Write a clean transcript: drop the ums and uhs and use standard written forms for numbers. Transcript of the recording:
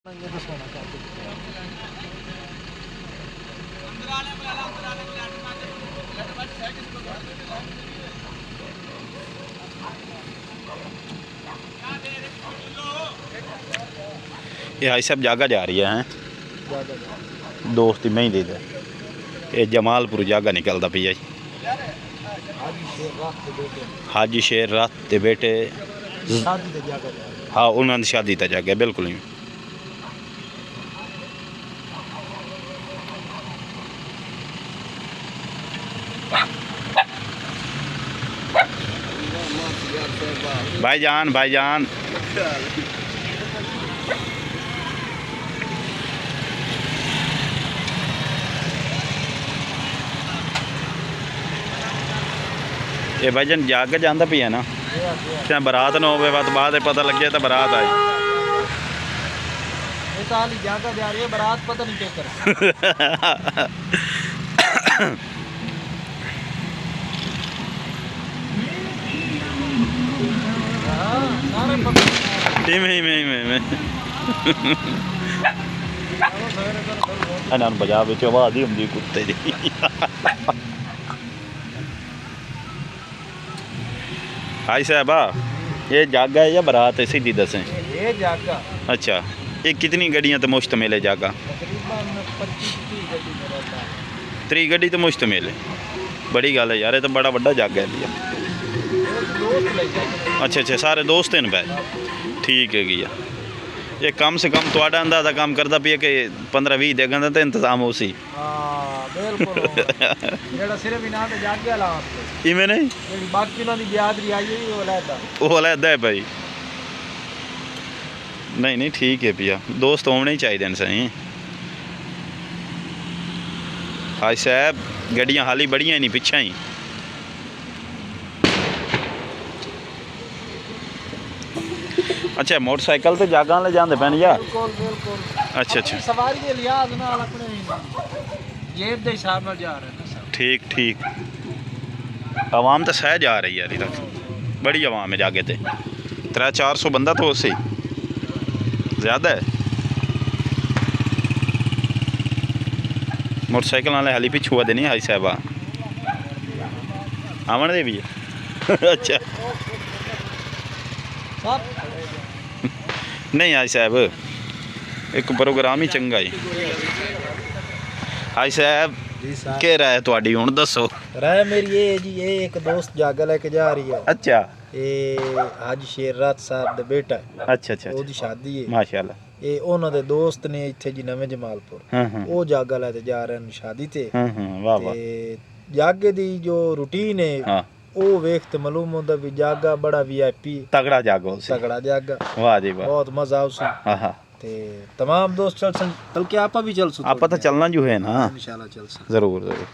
ये भाई साहब जागा जा रही है दोस्त ही नहीं देते ये जमालपुर जागा निकलता पिया जी हाजी शेर रात ते बेटे हाँ उन्होंने शादी तक जागे बिल्कुल ही भाईजान भाईजान ये भाईजान जाग जाता पिया ना बरात न हो बाद पता लगे तो बरात आई जागा जा रही है बरात पता नहीं क्या कर बजा बिच आवाज ही होंगी कुत्ते दी भाई साहब ये जागा है या बरात है सीधी दसें ये जागा अच्छा ये कितनी गड्डियाँ तो मुश्तमिल है जागा 30 गड्डी तो मुश्तमिल है बड़ी गल है यार ये तो बड़ा बड़ा जागा है भैया अच्छा अच्छा सारे दोस्त हैं भाई ठीक है भैया ये कम से कम थोड़ा अंदाजा काम करता पिया कि 15-20 जगह तो इंतजाम हो सी इवें नहीं वो अलहदा है भाई नहीं नहीं ठीक है भैया दोस्त होने ही चाहिए सही हाय साहब गड्डियाँ हाली बड़ियाँ नहीं पिछा ही अच्छा मोटरसाइकिल तो जागा ले जाते पैन यार अच्छा अच्छा सवारी के लिहाज नाल अपने जेब दे हिसाब नाल जा रहे हैं ठीक ठीक आवाम तो सह जा रही है अभी तक बड़ी आवाम है जागे थे 300-400 बंदा तो उसे ज़्यादा है मोटरसाइकिल वाले हाली पिछू हुआ देनी हाई साहबा आवन दे भी अच्छा नहीं हाई साहब एक प्रोग्राम ही चंगा है हाई साहब क्या राय है थोड़ी हुण दसो राय मेरी ये जी ये एक दोस्त जागा लेके जा रही है अच्छा ये हाजी शेर रात साहब दे बेटा अच्छा अच्छा ओदी शादी है माशाल्लाह ये उन्हां दे दोस्त ने इत्थे जी नवे जमालपुर वो जागा लेके जा रहे हैं शादी ते वाह वाह जागे दी जो रूटीन है हां वो वेख ते मालूम होंदा भी जागा बड़ा वीआईपी तगड़ा जागो तगड़ा जागा वाह जी वाह बहुत मजा आवसी हां हां ते तमाम दोस्त चल सन बल्कि आपा भी चल सो आपा तो चलना जो है ना इंशाल्लाह चल सन जरूर जरूर